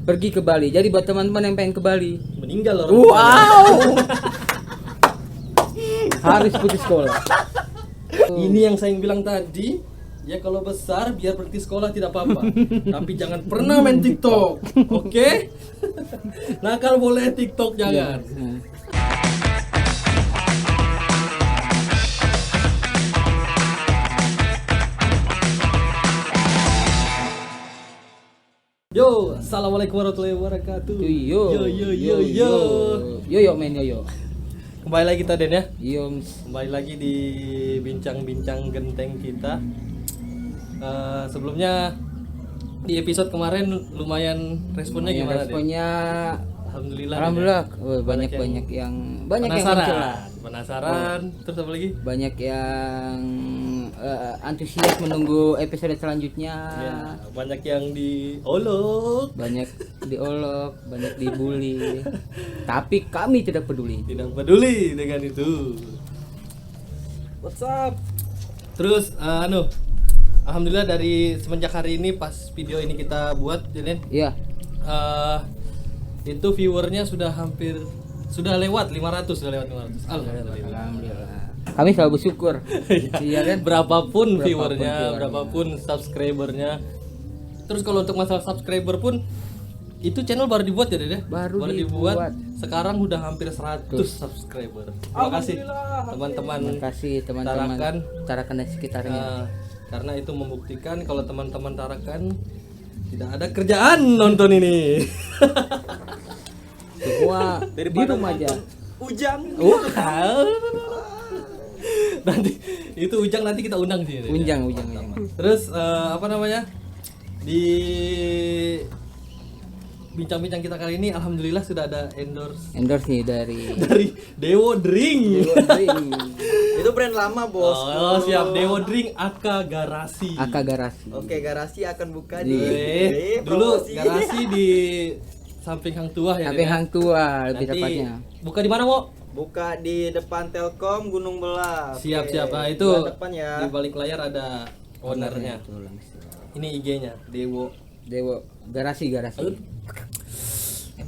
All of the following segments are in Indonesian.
pergi ke Bali. Jadi buat teman-teman yang pengen ke Bali, Meninggal orang. wow, harus putus sekolah. Ini yang saya bilang tadi, ya kalau besar biar berhenti sekolah tidak apa-apa. Tapi jangan pernah main TikTok. Oke? Nakal boleh, TikTok jangan. Yo, assalamualaikum warahmatullahi wabarakatuh. Yo men yo. Kembali lagi kita Den ya. Yo. Kembali lagi di bincang-bincang genteng kita. Sebelumnya di episode kemarin lumayan responnya gimana Den? Responnya Alhamdulillah. alhamdulillah. Ya? banyak yang penasaran. muncul lah. Penasaran. Terus apa lagi? Banyak yang antusias menunggu episode selanjutnya. Ya, banyak yang diolok. Banyak diolok, banyak dibully. Tapi kami tidak peduli. Tidak peduli dengan itu. What's up? Terus alhamdulillah dari semenjak hari ini pas video ini kita buat, Den. Iya. Itu viewernya sudah lewat 500. Alhamdulillah. Kami selalu bersyukur. Iya kan? Berapapun Berapapun viewernya, viewernya. berapapun subscribernya. Terus kalau untuk masalah subscriber pun itu channel baru dibuat ya, Den? Baru dibuat. dibuat. Sekarang udah hampir 100 subscriber. Terima kasih teman-teman. Terima kasih teman-teman Tarakan dan sekitarnya. Karena itu membuktikan kalau teman-teman Tarakan tidak ada kerjaan nonton ini. Semua di rumah aja. Ujang. Nanti itu Ujang nanti kita undang sih. Ujang. Terus di bincang-bincang kita kali ini alhamdulillah sudah ada Endorse nih dari Dewo Drink. Itu brand lama bos. Oh siap, Dewo Drink Aka Garasi. Oke, garasi akan buka Dulu promosi. garasi di samping Hang Tuah ya. Samping Den? Hang Tua lebih Nanti tepatnya. buka di mana, Mo? Buka di depan Telkom Gunung Belah. Siap. Nah, itu Bulan depan ya. di balik layar ada ownernya. Ini IG-nya Dewo. Garasi.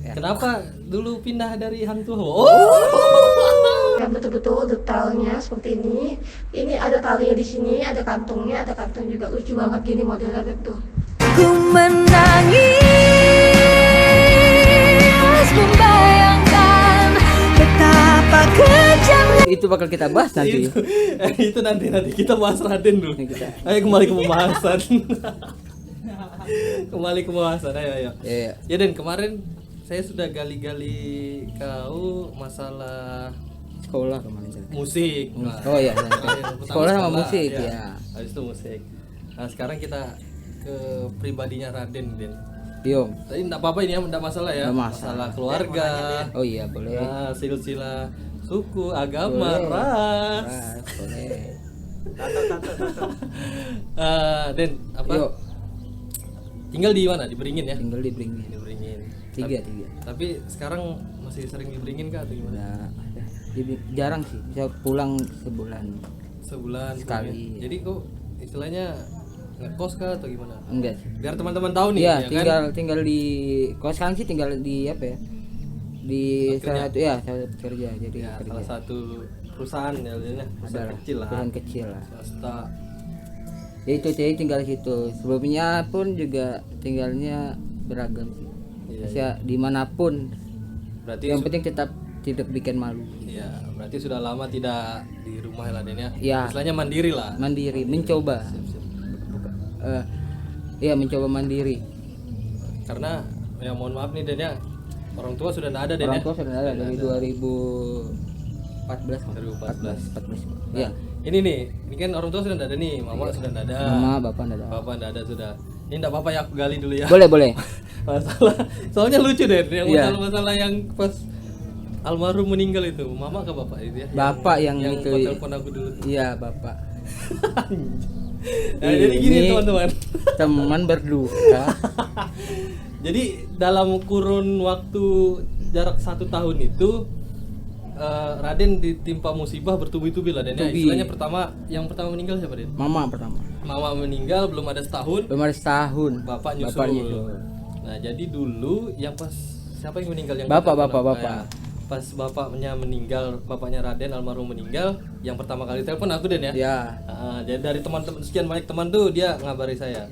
Kenapa dulu pindah dari Hang Tuah? Yang betul-betul detailnya seperti ini. Ini ada talinya di sini, ada kantungnya, ada kantong juga lucu banget gini modelnya tuh. Ku menangis membayangkan betapa kejamnya. Itu bakal kita bahas nanti. Itu nanti kita bahas Raden dulu. Ayo kembali ke pembahasan. Ayo. Iya. Ya Den, kemarin saya sudah gali-gali kau masalah Sekolah kemarin. musik. Oh iya. Pertama Sekolah sama musik ya. Habis itu musik. Nah, sekarang kita ke pribadinya Raden, Den. Yo. Tadi enggak apa-apa ini ya, enggak masalah ya. Nggak masalah. Masalah keluarga. Oh iya boleh. Nah, silsilah suku, agama, Boleh. ras. Boleh. Den, apa? Yo, Tinggal di mana? Di Beringin ya? tinggal di Beringin. Di Beringin. Tiga. Tapi sekarang masih sering di Beringin kah atau gimana? Jarang sih. Bisa pulang sebulan. Sebulan Sekali. Beringin. Jadi kok istilahnya ngekos kah atau gimana? Enggak sih. Biar teman-teman tahu nih Iya, ya kan? tinggal di kalau sekarang sih tinggal di apa ya? Di Tempat salah satu kerja. Jadi Ya, kerja. salah satu perusahaan ya, perusahaan Adalah, kecil lah. perusahaan kecil lah. Swasta. Ya itu jadi tinggal di situ. Sebelumnya pun juga tinggalnya beragam sih. Iya, Bisa dimanapun. Berarti Yang penting tetap tidak bikin malu. ya, berarti sudah lama tidak di rumah lah Den ya. Iya. Istilahnya mandiri lah. Mandiri, mencoba. Siap. Iya mencoba mandiri. Karena ya mohon maaf nih Den ya. Orang tua sudah tidak ada Den Orang ya. tua sudah ada dari 2014. 2014. Iya. Ini nih, ini kan orang tua sudah tidak ada nih, mama sudah tidak ada. Mama, bapak enggak ada. Bapak tidak ada sudah. Ini enggak apa-apa ya aku gali dulu ya. Boleh. Masalah soalnya lucu deh yang Iya. masalah yang pas almarhum meninggal itu, mama ke bapak itu ya. Bapak yang itu. telepon aku dulu. Iya, bapak. Nah, jadi gini Ini teman-teman. Teman berduka. Jadi dalam kurun waktu jarak 1 tahun itu Raden ditimpa musibah bertubi-tubi lah Dan ya. Tubi. Istilahnya yang pertama meninggal siapa Den? Mama pertama. Mama meninggal belum ada setahun, Belum ada setahun. bapak nyusul. Bapak nyusul. Nah jadi dulu yang pas siapa yang meninggal yang Bapak, kita bapak, kenal? bapak. Ya, pas bapaknya meninggal, bapaknya Raden almarhum meninggal, yang pertama kali telepon aku Den ya. Ya. Jadi dari teman-teman sekian banyak teman tuh dia ngabari saya.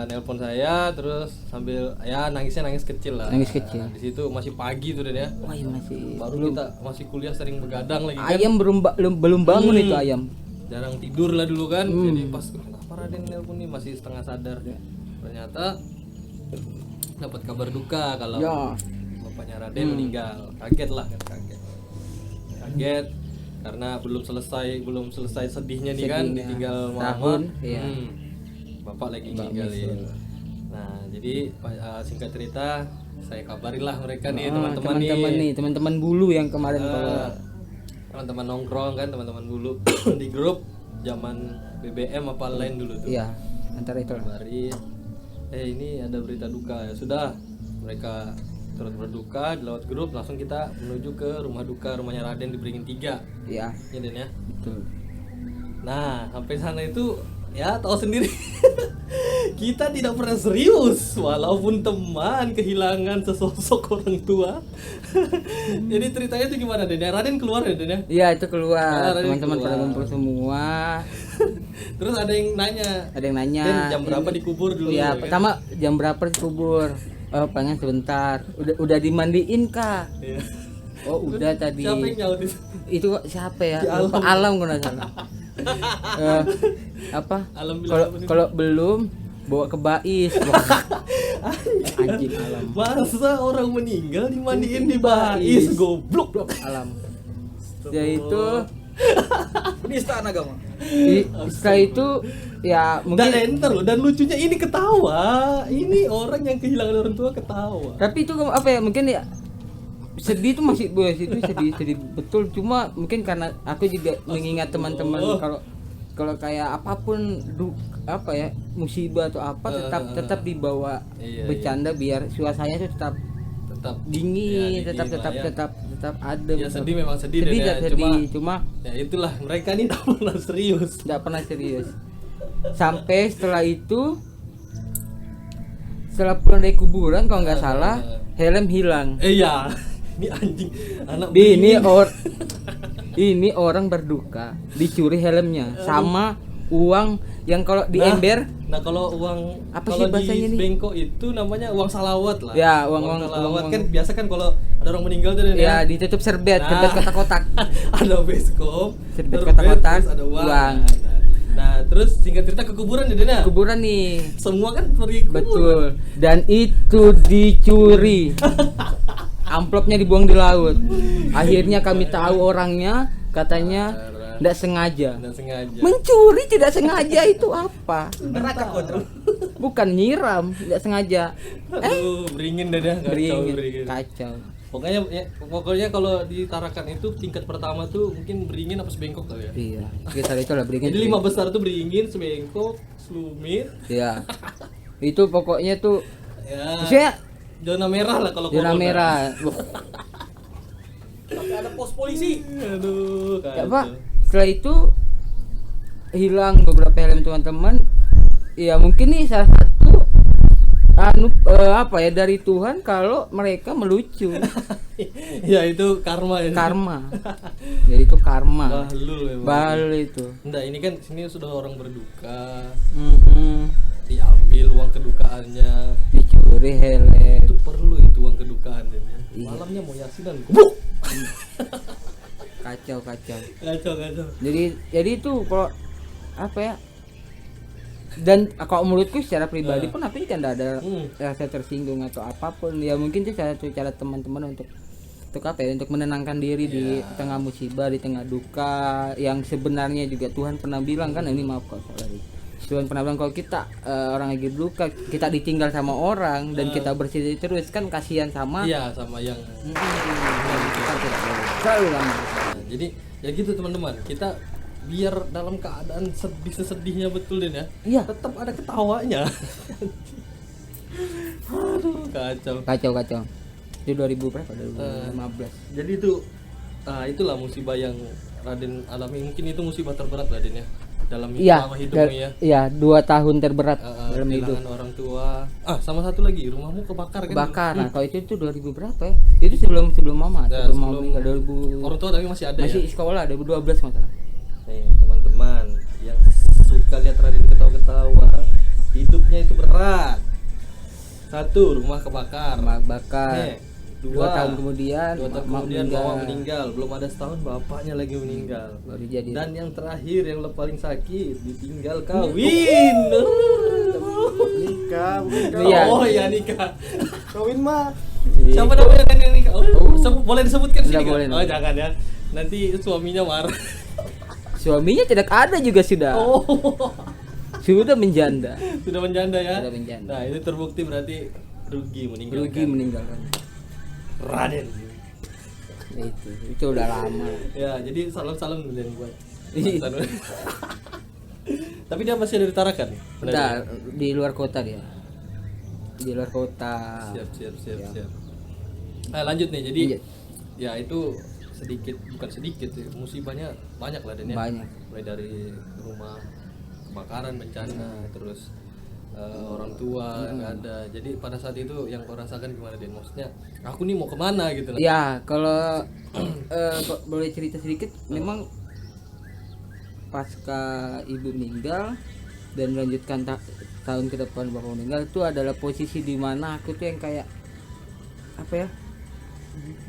Nelpon saya terus sambil ya nangisnya nangis kecil lah. Nangis kecil. Di situ masih pagi tuh Den ya. Wah, iya masih Baru kita masih kuliah sering begadang lagi kan. ayam belum bangun itu ayam. Jarang tidur lah dulu kan. Jadi pas kenapa Raden nelpon nih masih setengah sadar. Ternyata dapat kabar duka kalau Ya. bapaknya Raden meninggal. Kaget lah kan, kaget karena belum selesai sedihnya nih kan, Sedihnya. ditinggal mama. Tahun, iya. Bapak lagi ninggalin. Nah jadi singkat cerita saya kabarilah mereka nih teman-teman bulu yang kemarin kalau teman-teman nongkrong kan, teman-teman bulu di grup zaman BBM apa lain dulu tuh. iya antara itu lah. Kabarin, ini ada berita duka. Ya sudah, mereka turut berduka lewat grup, langsung kita menuju ke rumah duka rumahnya Raden di Beringin 3. Iya Ya Den ya. betul. Nah sampai sana itu ya tahu sendiri kita tidak pernah serius walaupun teman kehilangan sesosok orang tua. Jadi ceritanya itu gimana Den? Raden keluar ya Den ya? Iya itu keluar, Raden teman-teman keluar. pada ngumpul semua. Terus ada yang nanya, Ada yang nanya. Den jam berapa dikubur dulu? Iya, ya kan? pertama jam berapa dikubur? Oh, pengen sebentar. Udah dimandiin kak? Iya. Oh udah tadi. Siapa yang nyaut itu? Itu siapa ya? Di Lupa, Alam kalau nggak salah. Apa? Alam bilang apa nih? Kalau belum bawa ke Bais. Anjing Alam. Masa orang meninggal dimandiin di bais, goblok. Alam. Ya itu Penistaan agama. setelah itu ya Dan mungkin enter loh, dan lucunya ini ketawa. Ini orang yang kehilangan orang tua ketawa. tapi itu apa ya mungkin ya sedih itu masih bos itu sedih betul, cuma mungkin karena aku juga mengingat teman-teman kalau kayak apapun apa ya musibah atau apa tetap dibawa Iya, bercanda biar suasananya itu tetap Tetap dingin, ya, tetap adem. Ya sedih memang sedih sedih, Dan ya. sedih. Cuma Ya itulah, mereka ini tak pernah serius. nggak pernah serius sampai setelah itu, setelah pulang dari kuburan kalau nggak salah helm hilang. Iya. Ini anjing anak Ini orang berduka dicuri helmnya sama uang yang kalau di ember. Nah kalau uang Apa kalau sih bahasanya di nih? Bengkok itu namanya uang salawat lah. Ya, uang uang- salawat uang- kan biasa kan kalau ada orang meninggal tuh Dan, Ya ditutup serbet kotak-kotak. ada beskop, Serbet terbet, kotak-kotak, terus ada uang. uang. Nah, terus singkat cerita ke kuburan ya Dan ya? Kuburan nih. Semua kan pergi ke kuburan. Betul. Dan itu dicuri. Amplopnya dibuang di laut. Akhirnya kami tahu orangnya, katanya tidak sengaja. Nggak sengaja. Mencuri tidak sengaja itu apa? Neraka kodro. Bukan nyiram, tidak sengaja. Aduh, beringin dah kacau Beringin. Kacau. Pokoknya kalau di Tarakan itu tingkat pertama tuh mungkin beringin apa sebengkok kali ya. Iya, sekitar itu lah beringin. Jadi 5 besar tuh beringin, sebengkok, selumit. Iya. Itu pokoknya tuh Ya. saya Zona merah lah kalau zona corona. merah. Tapi ada pos polisi. Aduh, Ya, kacau. Pak. Setelah itu hilang beberapa helm teman-teman. Ya mungkin nih salah satu apa ya dari Tuhan kalau mereka melucu. Ya itu karma ya. Karma. Jadi itu karma. Bahlul emang. Bahlul itu. Enggak, ini kan sini sudah orang berduka, Mm-mm. diambil uang kedukaannya. Dicuri helm. Itu perlu itu uang kedukaan Dan. Iya. Malamnya mau yasinan. Goblok. Kacau. Kacau. Jadi itu kalau apa ya? Dan kalau menurutku secara pribadi pun aku tidak ada rasa tersinggung atau apapun. Ya mungkin itu salah satu cara teman-teman untuk apa ya? Untuk menenangkan diri di tengah musibah, di tengah duka yang sebenarnya juga Tuhan pernah bilang kan ini maaf kok sorry. Tuhan pernah bilang kalau kita orang lagi berduka, kita ditinggal sama orang dan kita bersedih terus kan kasihan sama. Iya, sama yang Kita tidak boleh. Selalu lama. Nah, jadi ya gitu teman-teman, kita biar dalam keadaan sedih-sedihnya betul Den ya, Iya. tetap ada ketawanya. Aduh, Kacau. Itu 2000 berapa? 2015. Jadi itu itulah musibah yang Raden alami, mungkin itu musibah terberat Raden ya. dalam Iya, selama hidupmu ya. iya 2 tahun terberat dalam hidup. Kehilangan orang tua. Sama satu lagi, rumahmu kebakar kan? Bakar. Nah, kalau itu 2000 berapa ya? Itu sebelum mama, Ya, sebelum mama sebelum meninggal 2000. Orang tua tapi masih ada Masih ya. sekolah 2012 masalah. Nih, teman-teman yang suka lihat Raden ketawa-ketawa, hidupnya itu berat. 1, rumah kebakar. Bakar. Nih, 2 2 tahun kemudian, 2 tahun mama kemudian mama meninggal. Belum ada setahun bapaknya lagi meninggal. Baru jadi. Dan yang terakhir yang paling sakit ditinggal kawin. Nikah, bukan Iya. Oh iya nikah. kawin mah. Siapa namanya kan yang nikah? Boleh disebutkan sini Nggak nggak? boleh, Oh nggak. jangan ya. Nanti suaminya marah. Suaminya tidak ada juga sudah. Oh. Sudah menjanda. Sudah menjanda ya. Sudah menjanda. Nah, ini terbukti berarti rugi meninggalkan. Rugi meninggalkan. Raden. Itu udah lama. Ya, jadi salam-salam dulu yang buat. Iya. mantan. Tapi dia masih ada di Tarakan. Benar Udah ya? di luar kota dia. Di luar kota. Siap. Nah, lanjut nih. Jadi Lanjut. ya itu bukan sedikit ya, musibahnya banyak lah Dan ya. Banyak. Mulai dari rumah kebakaran, bencana, terus orang tua nggak ada. Jadi pada saat itu yang kau rasakan gimana Den? Maksudnya aku nih mau kemana gitu? Ya, kalau boleh cerita sedikit, memang pasca ibu meninggal dan melanjutkan tahun ke depan bapak meninggal itu adalah posisi di mana aku tuh yang kayak apa ya,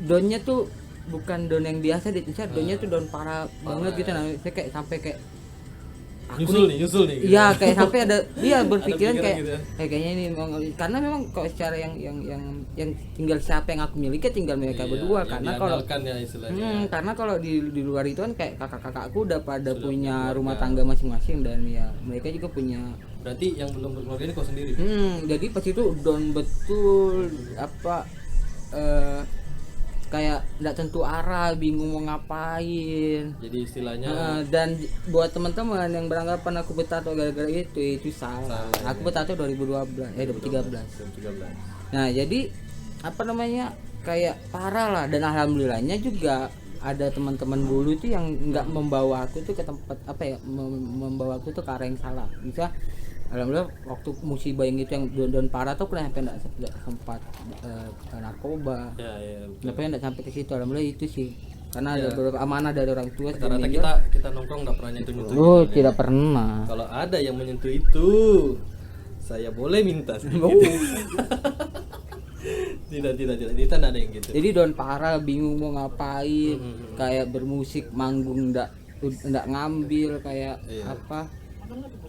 downnya tuh bukan down yang biasa di Indonesia, downnya tuh down parah banget gitu. Nah, saya kayak sampai kayak nyusul nih gitu. iya kayak sampai ada dia pikiran berpikiran kayak gitu ya. kayaknya ini karena memang kalau secara yang tinggal siapa yang aku miliki tinggal mereka Iya, berdua, yang karena kalau diandalkan ya istilahnya. karena kalau di luar itu kan kayak kakak-kakakku udah pada Sudah punya berkeluarga. rumah tangga masing-masing dan ya mereka juga punya. Berarti yang belum berkeluarga ini kau sendiri. Jadi pas itu down betul, apa kayak nggak tentu arah, bingung mau ngapain. Jadi istilahnya Dan buat teman-teman yang beranggapan aku bertato gara-gara itu salah. Salah, Aku bertato 2013. 2013. Nah, jadi apa namanya? Kayak parah lah, dan alhamdulillahnya juga ada teman-teman dulu tuh yang nggak membawa aku tuh ke tempat apa ya, membawa aku tuh ke arah yang salah. Bisa alhamdulillah waktu musibah yang itu yang down parah tuh pernah sampai nggak sempat narkoba. Ya. Tapi nggak sampai ke situ, alhamdulillah itu sih. Karena Ya. ada beberapa amanah dari orang tua sebelum Rata-rata meninggal. kita nongkrong nggak pernah nyentuh gitu. Oh, tidak pernah. Kalau ada yang menyentuh itu, saya boleh minta sedikit. tidak. Kita nggak ada yang gitu. Jadi down parah, bingung mau ngapain, kayak bermusik, manggung nggak ngambil, kayak Iya. apa.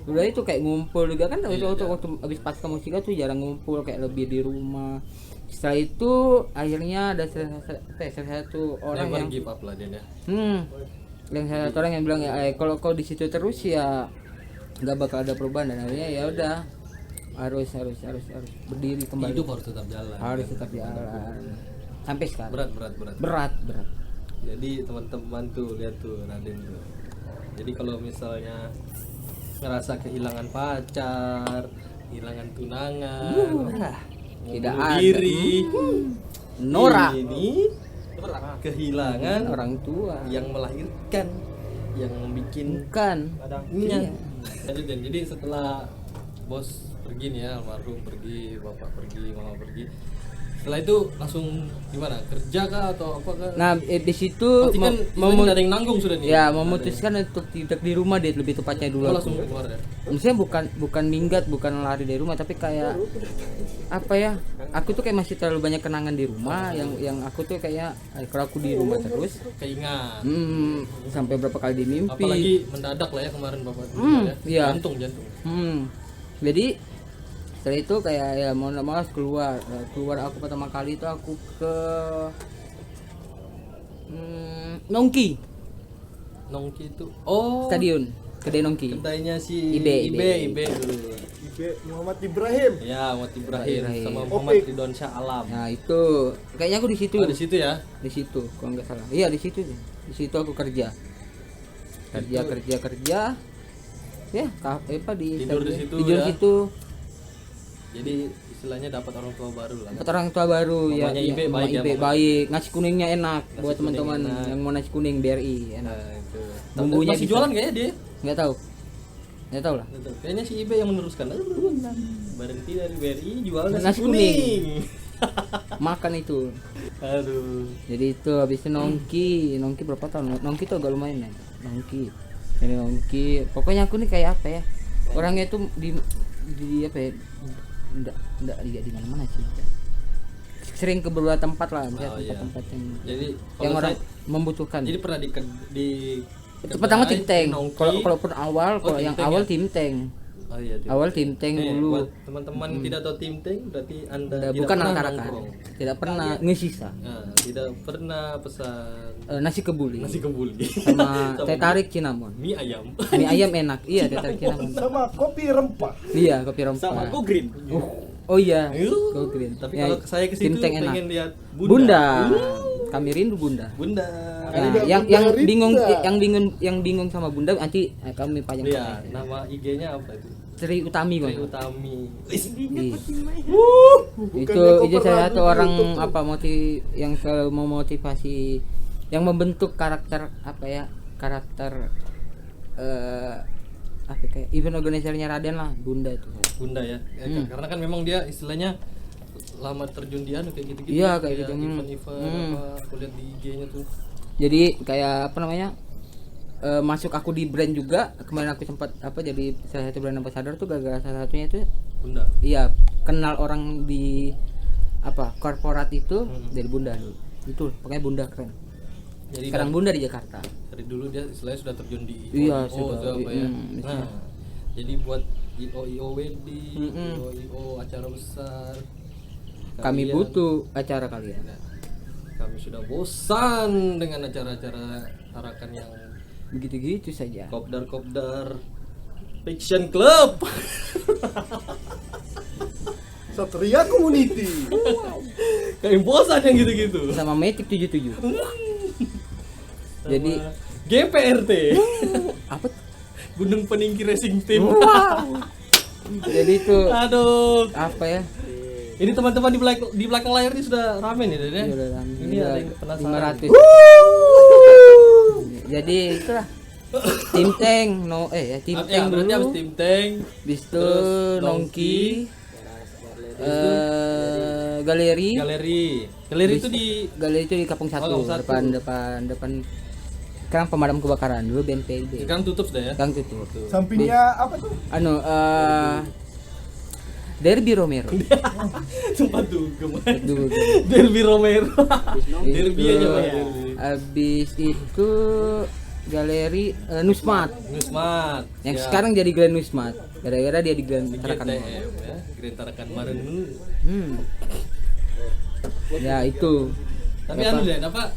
Udah itu kayak ngumpul juga kan, waktu habis pasca musika tuh jarang ngumpul, kayak lebih di rumah. Setelah itu akhirnya ada salah satu orang yang give up lah Den ya. yang salah satu orang yang bilang ya kalau kau di situ terus ya nggak bakal ada perubahan, dan akhirnya ya udah harus berdiri kembali, Hidup harus tetap jalan. harus tetap jalan sampai sekarang. Berat. Berat. Jadi teman-teman tuh lihat tuh Raden tuh. Jadi kalau misalnya ngerasa kehilangan pacar, kehilangan tunangan, Tidak bunuh ada. diri, Nora ini kehilangan orang tua yang melahirkan, yang membikin bukan. Iya. Lanjut Dan. Jadi setelah bos pergi nih ya, almarhum pergi, bapak pergi, mama pergi. Setelah itu langsung gimana? Kerja kah atau apa kah? Nah, di situ Pasti kan istilahnya nggak ada yang nanggung sudah nih. ya memutuskan untuk tidak di rumah, dia lebih tepatnya dulu. Oh, langsung keluar ya. Maksudnya bukan minggat, bukan lari dari rumah, tapi kayak apa ya? Aku tuh kayak masih terlalu banyak kenangan di rumah, yang aku tuh kayak kalau aku di rumah terus Keingat. sampai berapa kali di mimpi. Apalagi mendadak lah ya kemarin bapak ya. Iya. Jantung. Jadi setelah itu kayak ya mau nggak mau harus keluar aku pertama kali itu aku ke Nongki Nongki itu. Oh. stadion kedai Nongki. Kedainya si Ibe dulu. Ibe Muhammad Ibrahim. Ya, Muhammad Ibrahim Ibrahim. sama Muhammad Ridwan Syah Alam. Nah itu kayaknya aku di situ. Oh, di situ ya. Di situ kalau nggak salah. Iya di situ. Di situ aku kerja. Ya, apa di Tidur di situ tidur ya. di situ. Jadi istilahnya dapat orang tua baru lah. Dapat orang tua baru. Mamanya ya. Ibe Mama baik ya, Ibe mamanya. baik. Nasi kuningnya enak buat kuning teman-teman enak. yang mau nasi kuning BRI enak. Nah, itu. Bumbunya masih bisa. jualan kayaknya dia? Nggak tahu. Nggak tahu lah. Betul. Kayaknya si Ibe yang meneruskan. Berhenti dari BRI jual nasi Nasi kuning. kuning. Makan itu. Aduh. Jadi itu habis itu nongki berapa tahun? Nongki tuh agak lumayan ya. Nongki. Jadi nongki. Pokoknya aku nih kayak apa ya? Orangnya tuh di apa ya? Enggak lihat di mana-mana sih. Sering ke beberapa tempat lah, Oh, iya. tempat yang Jadi yang kalau orang saya, membutuhkan. jadi pernah di Pertama tim tank. nongki. Kalaupun awal, Oh, kalau yang Tim Tank awal ya? tim tank. Oh iya, Awal tim tank Nih, dulu. buat teman-teman yang tidak tahu tim tank berarti Anda Udah, tidak bukan pernah masyarakat. nongkrong. Tidak pernah ngesisa. Nah, tidak pernah pesan Nasi kebuli. nasi kebuli Sama teh tarik cinnamon. mie ayam. Mie ayam enak. Iya, teh tarik cinnamon. Sama kopi rempah. Iya, kopi rempah. Sama go green. Oh iya, Yuh. go green. Tapi Ya, kalau saya ke situ tim tank enak. pengen lihat Bunda. Kami rindu Bunda. Bunda. Nah, Ada yang Bunda bingung Rita. yang bingung sama Bunda nanti kami pajang. Lihat nama IG-nya apa itu? Tri Utami Tri Bang. Utami. Iya. Bukannya Itu kau salah pernah satu di orang YouTube tuh? apa yang selalu memotivasi yang membentuk karakter apa ya? Karakter apa kayak event organisernya Raden lah, Bunda itu. Bunda ya. Karena kan memang dia istilahnya lama terjun di anu kayak gitu-gitu. Iya, kayak gitu. Event-event apa aku lihat di IG-nya tuh. Jadi kayak apa namanya? Masuk aku di brand juga. Kemarin aku sempat apa jadi salah satu brand ambassador tuh gara-gara salah satunya itu Bunda. iya kenal orang di apa korporat itu dari Bunda dulu. Itu pokoknya Bunda keren. Jadi Sekarang Bunda di Jakarta. dari dulu dia istilahnya sudah terjun di Iya, IO sudah. itu apa ya. Iya. Nah, jadi buat IO wedding, IO acara besar. Kami kalian- butuh acara kalian. Nah, kami sudah bosan dengan acara-acara tarakan yang Begitu-gitu saja. kopdar Fiction Club. Satria Community. Kayak bosan yang gitu-gitu. Sama Matic 77. Jadi GPRT. apa? tuh? Gunung Peninggi Racing Team. Jadi itu Aduh. apa ya? Ini teman-teman di belakang layar ini sudah rame nih, Dan, ya? Iya, udah rame. Ini ada yang penasaran. 500. Jadi itulah tim tank ya tim Ya, tank berarti harus dulu. tim tank. Bis itu Terus nongki galeri. Galeri itu di Galeri itu di Kampung Satu, Kampung Satu. depan sekarang pemadam kebakaran dulu BNPB. sekarang tutup sudah ya. Sekarang tutup. Sampingnya apa tuh? Anu Derby Romero. Tempat dugem. Dulu. Derby Romero. Derby Itu, aja Pak. Derby. Habis itu galeri Nusmat Nusmat. yang Ya, sekarang jadi Grand Nusmat gara-gara dia di Grand Tarakan Mall. GTM ya. Grand Tarakan Marenu. Ya itu. Tapi anu deh, apa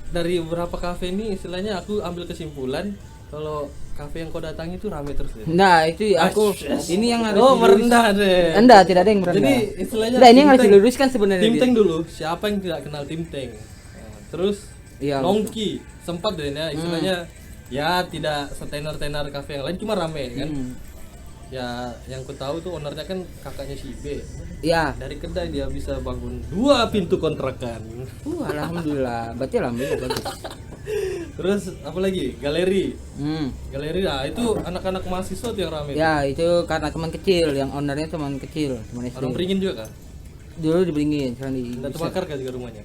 dari beberapa kafe ini istilahnya aku ambil kesimpulan kalau kafe yang kau datangi itu rame terus deh. Nah itu aku ini yang harus Oh, dilurus- merendah deh. Enggak, tidak ada yang merendah. Jadi istilahnya Nah, ini yang tim harus tank. diluruskan sebenarnya. Tim dia. tank dulu. Siapa yang tidak kenal tim tank? Nah, terus Iya, nongki sempat deh ya istilahnya ya tidak setenar-tenar kafe yang lain cuma rame kan. Ya yang ku tahu tuh ownernya kan kakaknya si B. Ya. Dari kedai dia bisa bangun 2 pintu kontrakan. Alhamdulillah. Berarti alhamdulillah bagus. Terus apa lagi? Galeri. Hmm. Galeri lah itu anak-anak mahasiswa tuh yang rame. Ya, itu karena teman kecil, yang ownernya teman kecil, teman SD. Orang Beringin juga kan? Dulu dibelingin, sekarang di Dan terbakar kan juga rumahnya.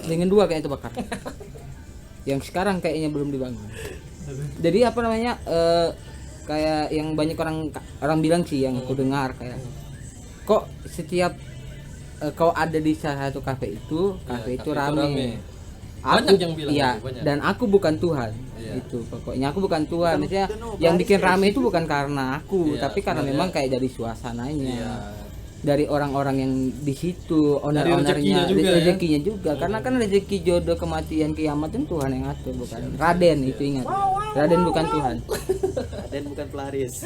Dengan 2 kayaknya itu bakar. Yang sekarang kayaknya belum dibangun. Jadi apa namanya? Kayak yang banyak orang bilang sih yang aku dengar kayak kok setiap kau ada di salah satu kafe itu kafe itu rame. rame. Aku, Banyak yang bilang iya, gitu, banyak. dan aku bukan Tuhan. Iya. Itu pokoknya aku bukan Tuhan. Maksudnya yang bikin rame itu bukan karena aku, Iya, tapi karena sebenarnya- memang kayak dari suasananya. Iya. Dari orang-orang yang di situ, Dari rezekinya owner-ownernya, juga, ya. rezekinya juga. Karena kan rezeki jodoh kematian kiamat itu Tuhan yang atur, bukan Raden itu ingat. Raden bukan Tuhan. Dan bukan pelaris.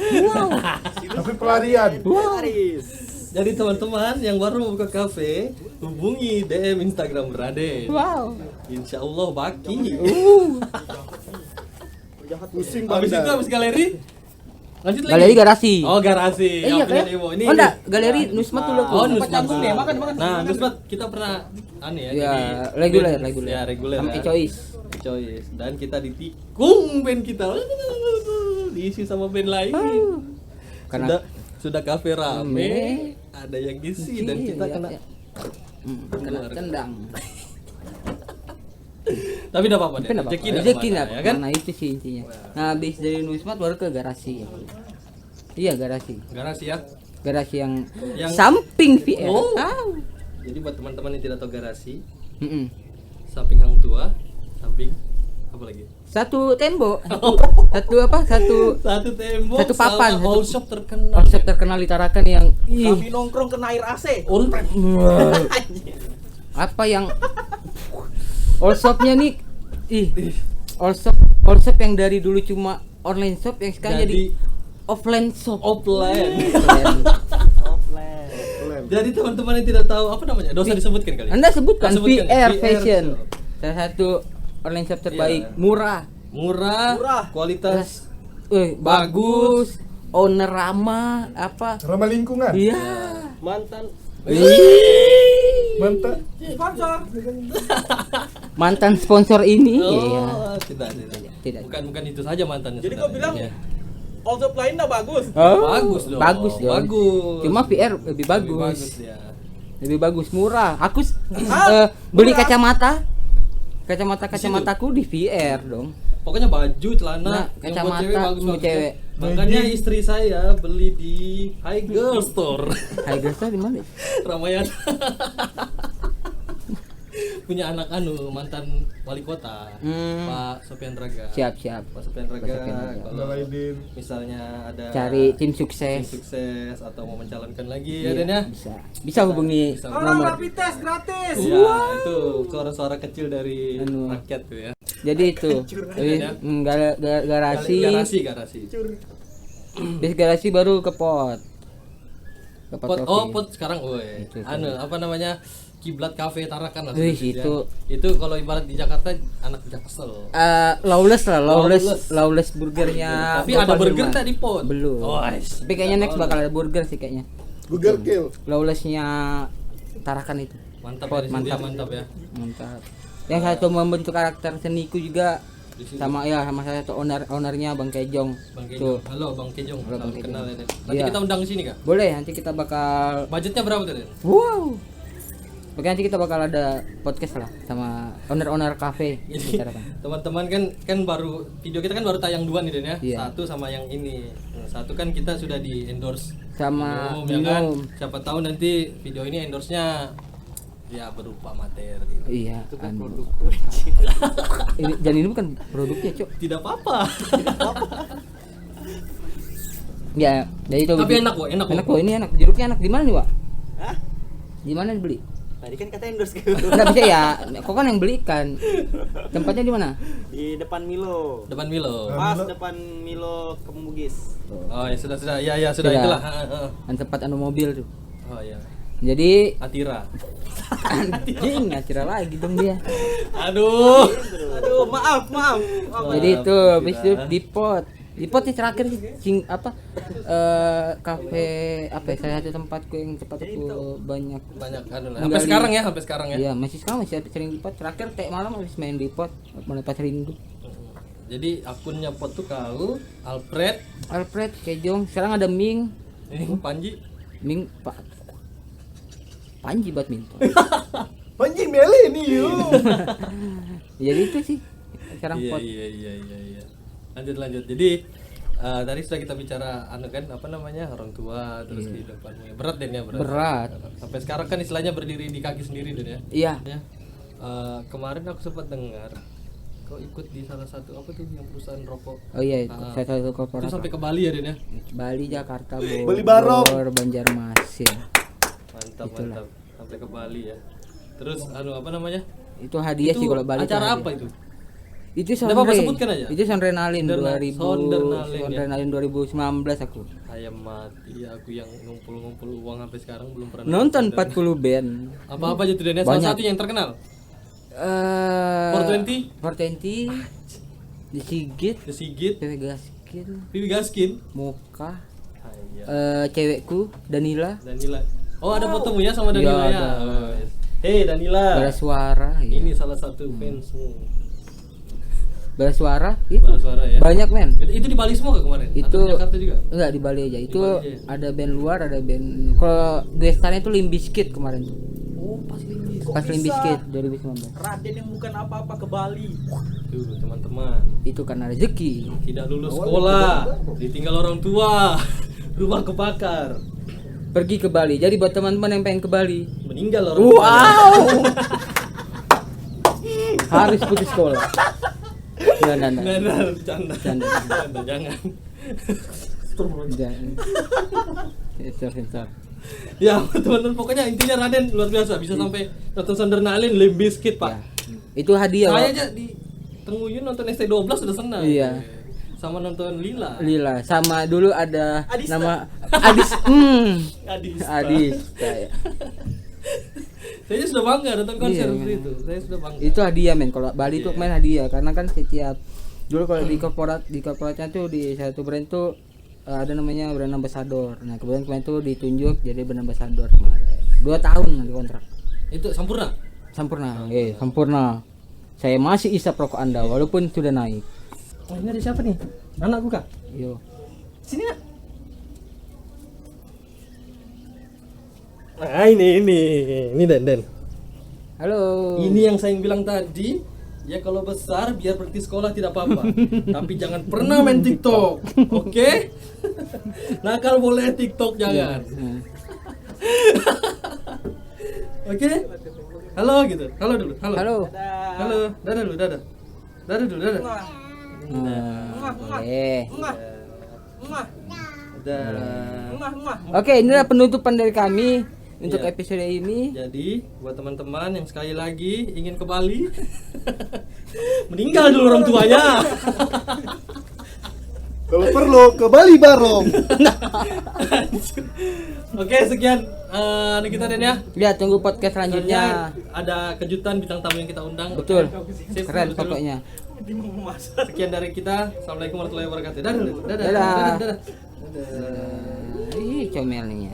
Tapi pelarian. Pelaris. Jadi teman-teman yang baru mau buka kafe, hubungi DM Instagram Raden. Wow. Insya Allah baki. Pusing Habis itu bandar. habis galeri, lanjut lagi. Galeri garasi. Oh garasi. Iya Yang punya kan? Iwo. Oh enggak, galeri Nusmat dulu tuh. Oh Nusmat dulu. Nah Nusmat kita pernah aneh ya. Ya, jadi reguler. Ya reguler. Sama ya. Ecois. Ecois. Dan kita ditikung band kita. diisi sama band lain. Karena Sudah kafe rame, ada yang ngisi dan kita kena kena tendang. Tapi enggak apa-apa deh. Tapi nggak apa-apa. Rezeki lah, ya kan? Nah itu sih intinya. Nah habis dari Numismat baru ke garasi. Iya garasi. Garasi ya. Garasi yang Yang- samping VR. Oh. Tahu. Jadi buat teman-teman yang tidak tahu garasi, Mm-mm. samping Hang Tua, samping apa lagi? Satu tembok. Satu apa? Satu Satu tembok, Satu papan, sama all satu- shop terkenal. konsep terkenal di Tarakan yang Kami nongkrong kena air AC. All apa yang all shopnya nih all shop yang dari dulu cuma online shop yang sekarang jadi offline shop. offline. Keren. Offline. Jadi teman-teman yang tidak tahu apa namanya, dosa disebutkan kali. Anda sebutkan Sebutkan ya, VR Fashion, shop. salah satu online shop terbaik, Iya. murah, Murah, kualitas bagus, owner ramah, apa? Ramah lingkungan. Iya. Mantan Mantap. sponsor. Mantan sponsor ini. Oh, Iya. tidak. Bukan itu saja mantannya. Jadi kau bilang sebenarnya. all shop lain dah bagus. Oh, Bagus dong. Bagus dong. Bagus. Cuma VR lebih Lebih bagus. ya. Lebih bagus, murah. Aku Ah, beli murah. kacamataku di VR dong. Pokoknya baju, celana, Nah, yang kacamata buat cewek bagus untuk cewek. Makanya istri saya beli di High Girl Store. Harga tuh di mana? Ramayana. Punya anak mantan wali kota, Pak Sofian Draga. Siap. Pak Sofian Draga. Pak Sofian Draga. Kalau Laidin. misalnya ada Cari tim tim sukses. sukses atau mau mencalonkan lagi ya Iya, Den ya. Bisa hubungi Bisa. Orang nomor. rapid test gratis. Iya, itu suara-suara kecil dari Anu. rakyat tuh ya. Jadi itu. Ya. Garasi. Garasi. Bis garasi baru ke pot. Ke Pot, coffee. pot sekarang, woi. Itu, Apa namanya? Kiblat Cafe Tarakan lah. Wih, sebetulnya. itu. Itu kalau ibarat di Jakarta anak Jaksel. Lawless burgernya. Tapi Bapak ada burger Firman. tadi pot. Belum. Oh, Tapi kayaknya next bakal ada burger sih kayaknya. Google Kill. Lawlessnya Tarakan itu. Mantap Pot, ya, di situ ya, mantap ya. Mantap. Yang satu membentuk karakter seniku juga Di situ. sama saya satu ownernya Bang Kejong. Bang Tuh. Kejong. Halo Bang Kejong. Halo, Bang Salam kenal ya, Den. Kejong. Nanti Iya. kita undang ke sini kah? Boleh nanti kita bakal Budgetnya berapa tuh, Den? wow. Pokoknya nanti kita bakal ada podcast lah sama owner cafe. Jadi teman-teman kan baru video kita kan baru tayang 2 nih Den ya. Iya. Satu sama yang ini. Nah, satu kan kita sudah di endorse Sama ya kan. minum. Siapa tahu nanti video ini endorse-nya ya berupa materi. Iya, anu. Dan ini bukan produknya, Cok. Tidak apa-apa. Ya, jadi itu. Tapi enak kok, enak kok. Enak kok, ini enak. Jeruknya enak. Di mana nih, Wak? Hah? Di mana dibeli? Tadi kan kata endorse Enggak bisa ya. Kok kan yang belikan. Tempatnya di mana? di depan Milo. Depan Milo. Pas depan Milo ke Bugis. Oh ya sudah. Ya sudah Sudah. itulah. Kan tempat anu mobil tuh. Oh ya. Jadi Atira. anjing ngacira lagi dong dia. Aduh. Aduh, maaf. Jadi itu habis itu di pot yang terakhir sih kafe apa ya, salah satu tempatku yang tempatku banyak. Banyak anu lah. Menggali. Sampai sekarang ya. Iya, masih sekarang masih sering di pot. Terakhir kayak malam habis main di pot melepas rindu. Jadi akunnya pot tuh kau, Alfred, Kejong, sekarang ada Ming, ini Panji. Ming Pak Panji badminton. Panji milenium. Jadi itu sih sekarang pot. Iya. Lanjut. Jadi tadi sudah kita bicara anu kan apa namanya orang tua terus kehidupanmu ya. Berat Den ya Berat. Sampai sekarang kan istilahnya berdiri di kaki sendiri Den ya. Iya. Ya. Kemarin aku sempat dengar kau ikut di salah satu apa tuh yang perusahaan rokok. Oh iya, saya satu Itu korporat. sampai ke Bali ya Den ya. Bali, Jakarta, Beli barong. Bogor, Banjarmasin. Mantap. Itulah. Sampai ke Bali ya. Terus anu apa namanya? Itu hadiah sih kalau Bali. Acara itu apa hadiah. itu? Itu Nggak apa-apa, sebutkan aja. Itu Sondrenalin 2000. Sondrenalin, ya. Sondrenalin 2019 aku. Ayam mati aku yang ngumpul-ngumpul uang sampai sekarang belum pernah Nonton nonton. 40 band. Apa-apa aja tuh Dan ya? Salah Banyak. satu yang terkenal. 420, di Sigit, The Sigit, Cewek Gaskin, Vivi Gaskin, Muka, Iya. cewekku Danila, Danila. Oh, ada fotomu ya sama Danila Iya, ya. ada. Oh, yes. Hey Danila. Bara Suara. Ini salah satu fansmu. Bala suara itu Bala suara ya. banyak men. Itu di Bali semua ke kemarin? Itu Atau di Jakarta juga? enggak di Bali aja. Itu Bali aja. ada band luar, ada band. Kalau gestarnya itu Limp Bizkit kemarin tuh. Oh, pas Limbis. Pas Limp Bizkit 2019. Raden yang bukan apa-apa ke Bali. Tuh teman-teman, Itu karena rezeki. tidak lulus sekolah, ditinggal orang tua, rumah kebakar, Pergi ke Bali. Jadi buat teman-teman yang pengen ke Bali, meninggal orang tua. wow. Harus putus sekolah. Jangan. Nggak, bercanda. Jangan. Jangan. Jangan. Sensor. Ya teman-teman, pokoknya intinya Raden luar biasa, bisa sampai nonton Sondernalin, Limp Bizkit pak. Ya. Itu hadiah. Saya Pak. aja di Tenguyun nonton ST12 sudah senang. Iya. Sama nonton Lila. Lila sama dulu ada Adista. nama Adis. Adista. Adis. Kayak. Saya sudah bangga nonton konser Iya, seperti iya. itu. Saya sudah bangga. Itu hadiah men. Kalau Bali tuh Iya. main hadiah karena kan setiap dulu kalau di korporatnya tuh di satu brand tuh ada namanya brand ambassador. Nah kemudian kemarin tuh ditunjuk jadi brand ambassador kemarin. 2 tahun nanti kontrak. Itu sempurna. Sempurna. Sempurna. Saya masih isap rokok Anda walaupun sudah naik. Oh, ini ada siapa nih? Anakku kak? Yo. Sini kak. Nah ini Den. Halo. Ini yang saya bilang tadi, ya kalau besar biar berhenti sekolah tidak apa-apa. Tapi jangan pernah main TikTok, oke? Nakal boleh, TikTok jangan. Nah. Oke? Halo gitu. Halo dulu. Halo. Halo. Halo. Dadah dulu, dadah. Dadah dulu, dadah. Boleh. Dadah. Oke, inilah penutupan dari kami untuk Iya. episode ini. Jadi buat teman-teman yang sekali lagi ingin ke Bali, meninggal dulu orang tuanya. Kalau perlu ke Bali Barong. Oke, sekian kita Den ya. Lihat tunggu podcast selanjutnya. Ada kejutan bintang tamu yang kita undang. Betul. Sip, Keren betul. pokoknya. Sekian dari kita. Assalamualaikum warahmatullahi wabarakatuh. Dadah. Dadah. Dadah. Ih, comelnya.